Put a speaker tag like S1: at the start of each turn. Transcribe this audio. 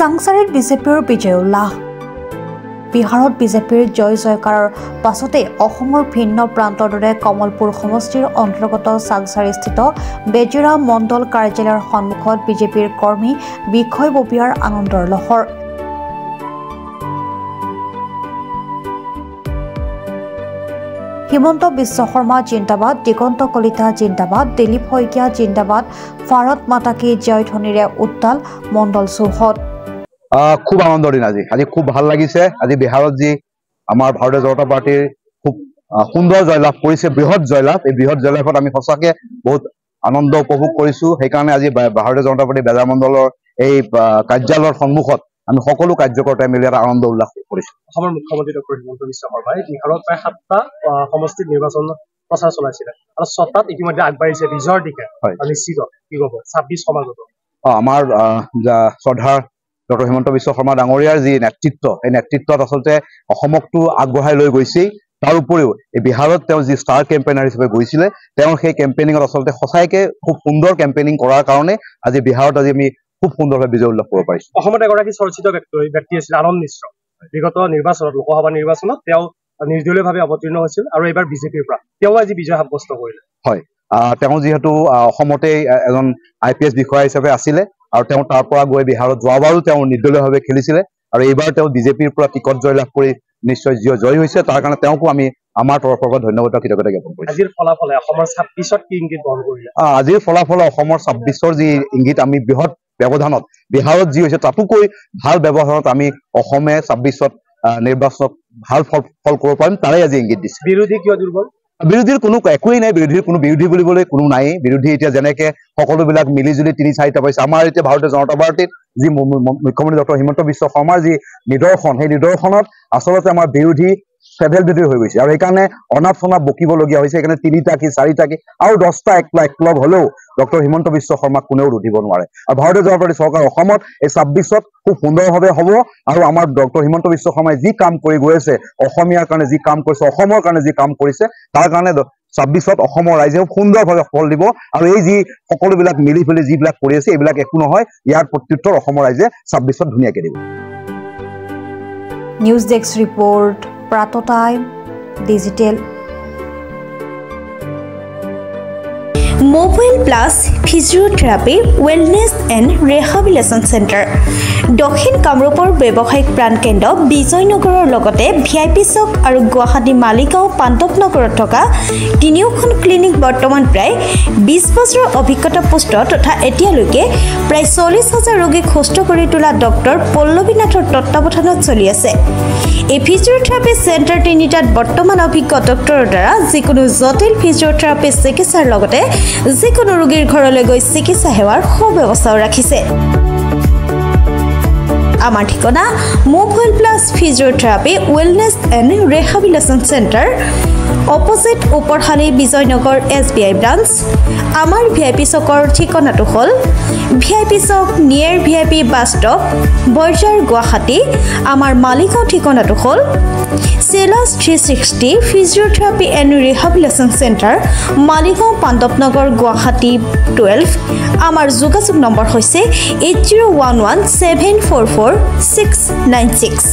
S1: সাংসাৰীত বিজেপিৰ বিজয় উল্লাস বিহাৰত বিজেপিৰ জয় জয়কাৰৰ পাছতে অসমৰ ভিন্ন প্ৰান্তৰ দৰে কমলপুৰ সমষ্টিৰ অন্তৰ্গত সাংসাৰীস্থিত বেজুৰাম মণ্ডল কাৰ্যালয়ৰ সন্মুখত বিজেপিৰ কৰ্মী বিষয়ববীয়াৰ আনন্দৰ লহৰ হিমন্ত বিশ্ব শৰ্মা জিন্দাবাদ, দিগন্ত কলিতা জিন্দাবাদ, দিলীপ শইকীয়া জিন্দাবাদ, ভাৰত মাতা কি জয় ধ্বনিৰে উত্তাল মণ্ডল চৌহদ।
S2: খুব আনন্দৰ দিন আজি খুব ভাল লাগিছে। আজি বিহাৰত যি আমাৰ ভাৰতীয় জনতা পাৰ্টিৰ খুব সুন্দৰ জয়লাভ কৰিছে, বৃহৎ জয়লাভ, এই বৃহৎ জয়লাভত আমি সঁচাকে বহুত আনন্দ উপভোগ কৰিছো। সেইকাৰণে আজি ভাৰতীয় জনতা পাৰ্টি বেজাৰ মণ্ডলৰ এই কাৰ্যালয়ৰ সন্মুখত আমি সকলো কাৰ্যকৰ্তাই মিলি এটা আনন্দ উল্লাস কৰিছো।
S3: অসমৰ মুখ্যমন্ত্ৰী ডক্টৰ হিমন্ত বিশ্ব শৰ্মাই বিহাৰত প্ৰায় 7টা সমষ্টিত নিৰ্বাচন প্ৰচাৰ চলাইছিলে আৰু 6টাত ইতিমধ্যে আগবাঢ়িছে বিজয়ৰ দিশে। নিশ্চিত কি ক'ব 26 সমাগত
S2: আমাৰ শ্ৰদ্ধাৰ ডক্টৰ হিমন্ত বিশ্ব শৰ্মা ডাঙৰীয়াৰ যি নেতৃত্ব, এই নেতৃত্বত আচলতে অসমকটো আগবঢ়াই লৈ গৈছেই। তাৰ উপৰিও এই বিহাৰত তেওঁ যি ষ্টাৰ কেম্পেইনাৰ হিচাপে গৈছিলে, তেওঁৰ সেই কেম্পেইনিঙত আচলতে সঁচাইকে খুব সুন্দৰ কেম্পেইনিং কৰাৰ কাৰণে আজি বিহাৰত আমি খুব সুন্দৰভাৱে বিজয় উল্লাস কৰিব পাৰিছো।
S3: অসমত এগৰাকী চৰ্চিত ব্যক্তি আছিল আনন্দ মিশ্ৰ। বিগত নিৰ্বাচনত লোকসভা নিৰ্বাচনত তেওঁ নিৰ্দলীয়ভাৱে অৱতীৰ্ণ হৈছিল আৰু এইবাৰ বিজেপিৰ পৰা তেওঁ আজি বিজয় সাব্যস্ত কৰিলে।
S2: হয়, তেওঁ যিহেতু অসমতে এজন IPS বিষয়া হিচাপে আছিলে আৰু তেওঁ তাৰ পৰা গৈ বিহাৰত যোৱাবাৰো তেওঁ নিৰ্দলীয়ভাৱে খেলিছিলে আৰু এইবাৰ তেওঁ বিজেপিৰ পৰা টিকট জয়লাভ কৰি নিশ্চয় জয় হৈছে। তাৰ কাৰণে তেওঁকো আমি আমাৰ তৰফৰ পৰা ধন্যবাদ কৃতজ্ঞতা জ্ঞাপন কৰিছো।
S3: আজিৰ ফলাফলে অসমৰ 26ত কি ইংগিত বহন কৰিলে?
S2: আজিৰ ফলাফলে অসমৰ 26ৰ যি ইংগিত, আমি বৃহৎ ব্যৱধানত বিহাৰত যি হৈছে তাতোকৈ ভাল ব্যৱধানত আমি অসমে 26ত নিৰ্বাচনত ভাল ফল কৰিব পাৰিম, তাৰে আজি ইংগিত দিছে।
S3: বিৰোধী কিয় দুৰ্বল?
S2: বিৰোধীৰ কোনো একোৱেই নাই, বিৰোধীৰ কোনো বিৰোধী বুলিবলৈ কোনো নাই। বিৰোধী এতিয়া যেনেকে সকলোবিলাক মিলিজুলি 3-4টা পাইছে, আমাৰ এতিয়া ভাৰতীয় জনতা পাৰ্টিৰ যি মুখ্যমন্ত্ৰী ডক্টৰ হিমন্ত বিশ্ব শৰ্মাৰ যি নিদৰ্শন, সেই নিদৰ্শনত আচলতে আমাৰ বিৰোধী ফেভেল বিৰোধী হৈ গৈছে আৰু সেইকাৰণে অনাপ শনাপ বকিবলগীয়া হৈছে। সেইকাৰণে 3টা কি 4টা কি আৰু 10টা একলগ হলেও ডক্টৰ হিমন্ত বিশ্ব শৰ্মাক কোনেও ৰুধিব নোৱাৰে। আৰু ভাৰতীয় জনতা পাৰ্টি চৰকাৰ অসমত এই 26ত খুব সুন্দৰভাৱে হ'ব আৰু আমাৰ ডক্টৰ হিমন্ত বিশ্ব শৰ্মাই যি কাম কৰি গৈ আছে, অসমীয়াৰ কাৰণে যি কাম কৰিছে, অসমৰ কাৰণে যি কাম কৰিছে, তাৰ কাৰণে 26ত অসমৰ ৰাইজেও সুন্দৰভাৱে ফল দিব আৰু এই যি সকলোবিলাক মিলি ফেলি যিবিলাক কৰি আছে এইবিলাক একো নহয়, ইয়াৰ প্ৰত্যুত্তৰ অসমৰ ৰাইজে 26ত ধুনীয়াকৈ দিব।
S1: নিউজ ডেস্ক ৰিপৰ্ট, প্ৰাত time digital.
S4: Mobile plus physiotherapy wellness and rehabilitation centre দক্ষিণ কামৰূপৰ ব্যৱসায়িক প্ৰাণকেন্দ্ৰ বিজয়নগৰৰ লগতে VIP চক আৰু গুৱাহাটী মালিগাঁও পাণ্ডৱনগৰত থকা 3খন ক্লিনিক বৰ্তমান প্ৰায় 20 বছৰৰ অভিজ্ঞতা পুষ্ট তথা এতিয়ালৈকে প্ৰায় 40,000 ৰোগীক সুস্থ কৰি তোলা ডক্টৰ পল্লৱীনাথৰ তত্বাৱধানত চলি আছে। এই ফিজিঅ'থেৰাপি চেণ্টাৰ 3টাত বৰ্তমান অভিজ্ঞ ডক্টৰৰ দ্বাৰা যিকোনো জটিল ফিজিঅ'থেৰাপি চিকিৎসাৰ লগতে যিকোনো ৰোগীৰ ঘৰলৈ গৈ চিকিৎসা সেৱাৰ সুব্যৱস্থাও ৰাখিছে। আমাৰ ঠিকনা mobile plus physiotherapy wellness and rehabilitation centre, opposite Uparshali Bijoynagar SBI branch. আমাৰ VIP চকৰ ঠিকনাটো হ'ল VIP চক near VIP bus stop, Borjhar, Guwahati. আমাৰ মালিগাঁও ঠিকনাটো হ'ল চেলাছ 360 physiotherapy and rehabilitation centre, Maligaon, Pandavnagar, Guwahati 12। আমাৰ যোগাযোগ নম্বৰ হৈছে 8011744696।